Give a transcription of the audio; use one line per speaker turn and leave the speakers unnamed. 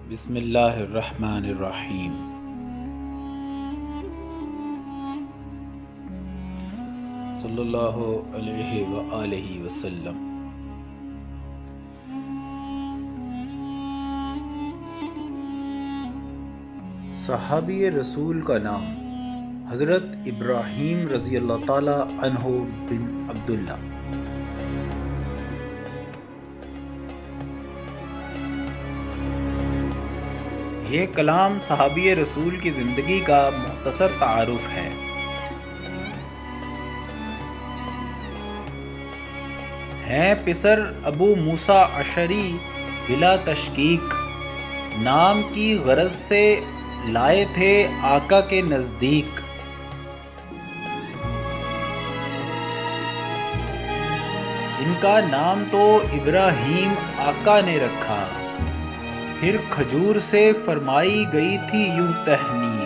بسم اللہ الرحمن الرحیم۔ صلی اللہ علیہ وآلہ وسلم۔ صحابی رسول کا نام حضرت ابراہیم رضی اللہ تعالی عنہ بن عبداللہ۔ یہ کلام صحابی رسول کی زندگی کا مختصر تعارف ہے۔ ہیں پسر ابو موسیٰ اشعری بلا تشکیک، نام کی غرض سے لائے تھے آقا کے نزدیک۔ ان کا نام تو ابراہیم آقا نے رکھا، پھر کھجور سے فرمائی گئی تھی یوں تہنیت۔